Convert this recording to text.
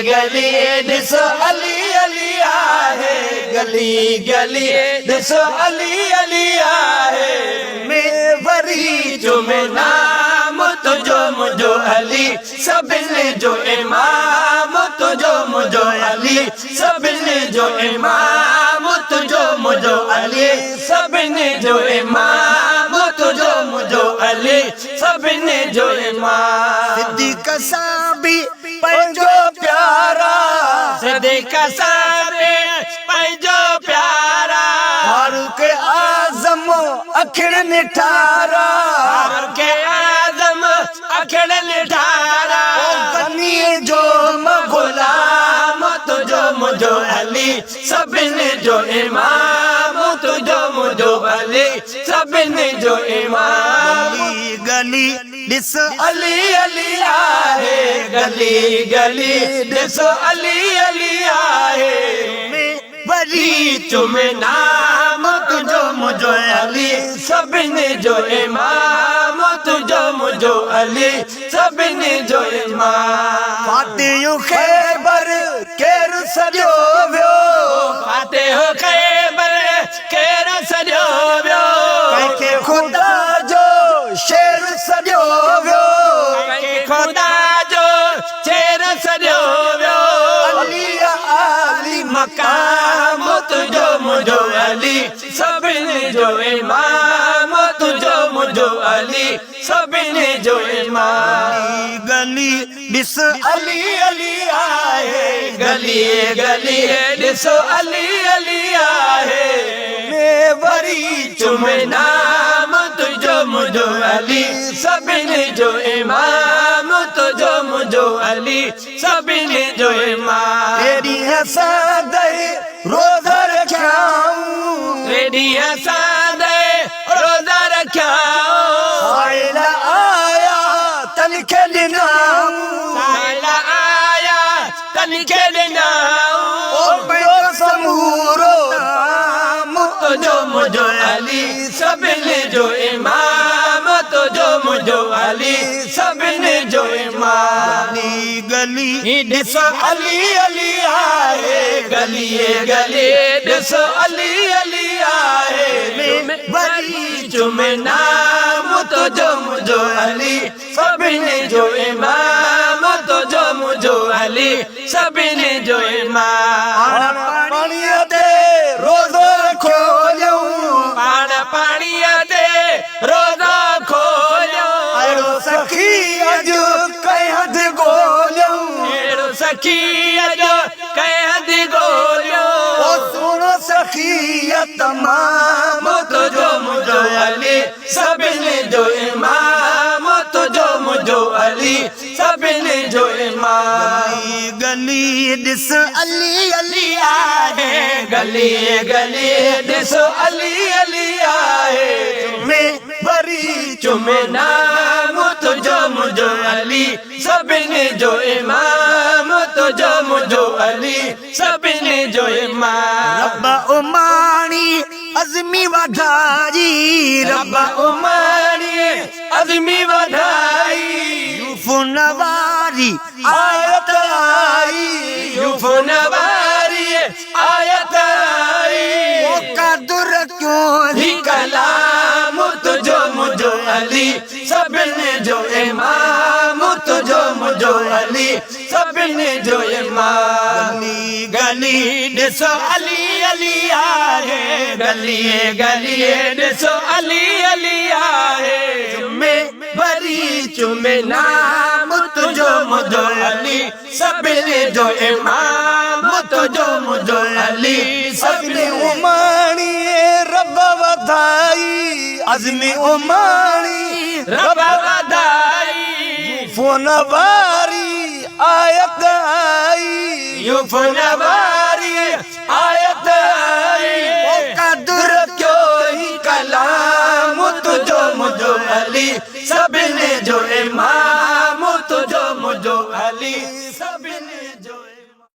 गली ॾिसो अली अली आहे, गली गली ॾिसो अली अली आहे। में वरी चुमे नाम तुझो मुझो अली, सभिनी जो इमाम तुझो मुझो अली, सभिनी जो इमाम तुझो मुझो अली, सभिनी जो इमाम तुझो मुझो अली, सभिनी जो इमाम। सिद्दीक़ साबी पंहिंजो प्यारा, सिद्दीक़ साबी पंहिंजो प्यारा, फारूक आज़म अखिड़ निठारा, फारूक आज़म अखिड़ निठारा। गनी जो गुलाम तुझो मुझो अली, सभिनी जो इमाम तुझो मुझो अली, सभिनी जो इमाम। गली गली ॾिस अली अली आहे, गली गली ॾिसो अली अली आहे। में वरी चुमे नाम तुझो मुझो अली, सभिनी जो इमाम तुझो मुझो अली, सभिनी जो इमाम। फातिह ख़ैबर केरु सॼो वियो, फातिह ख़ैबर केरु सॼो वियो, कंहिंखे ख़ुदा जो शेर सॼो वियो, कंहिंखे ख़ुदा जो शेर सॼो वियो। अली आली मकाम तुझो मुझो अली, सभिनी जो इमाम तुझो मुझो अली, सभिनी जो इमाम। गली ॾिस अली अली आहे, गली गली ॾिसो अली अली आहे। में वरी चुमे नाम तुझो मुझो अली, सभिनी जो इमाम तुझो मुझो अली, सभिनी जो इमाम। तेरी हसादे रोज़ा रखियाऊं, तेरी हसादे रोज़ा रखियाऊं, साइल आया तन खे ॾिनाऊं, साइल आया तन खे ॾिनाऊं। ओ ॿियो समूरो नाम तुझो मुझो अली, सभिनी जो इमाम तुझो मुझो अली, सभिनी जो इमाम। गली गली ॾिसो अली अली आहे, गली गली ॾिसो अली अली आहे। वरी चुमे नाम तुझो मुझो अली, सभिनी जो इमाम तुझो मुझो अली, सभिनी जो इमाम। पाणीअ ते रोज़ो खोलियूं, पाण पाणीअ ते रोज़ो खोलियो, अहिड़ो सखी अॼु कंहिं हंधि ॻोल्हियूं, अहिड़ो सखी अॼु कंहिं हंधि ॻोल्हियो। ओ सुहिणो सखी तमाम तुझो मुझो अली, सभिनी जो इमाम तुझो मुझो अली, सभिनी जो इमाम। गली ॾिस अली अली आहे, गली गली ॾिसो अली अली आहे। में वरी चुमे नाम तुझो मुझो अली, सभिनी जो इमाम तुझो मुझो अली, सभिनी जो इमाम। रब उमाणी अज़मी वधाई, रब उमाणी अज़मी वधाई, यूफ नवारी आयत आई, यूफ नवारी आयत आई। ओ कदुर क्यों ही कलाम तुझो मुझो अली, सभिनी जो इमाम तुझो मुझो अली, सभिनी जो इमाम। गली गली ॾिसो अली अली आहे, गली गली ॾिसो अली अली आहे। में वरी चुमे नाम तुझो मुझो अली, सभिनी जो इमाम तुझो मुझो अली, अज़मी उमाणी रब वधाई, अज़मी उमाणी रब वधाई। फोन वारी आयत आई, यूफ नवारी आयत आई। ओ कदुर क्यों ही कलाम तुझो मुझो अली, सभिनी जो इमाम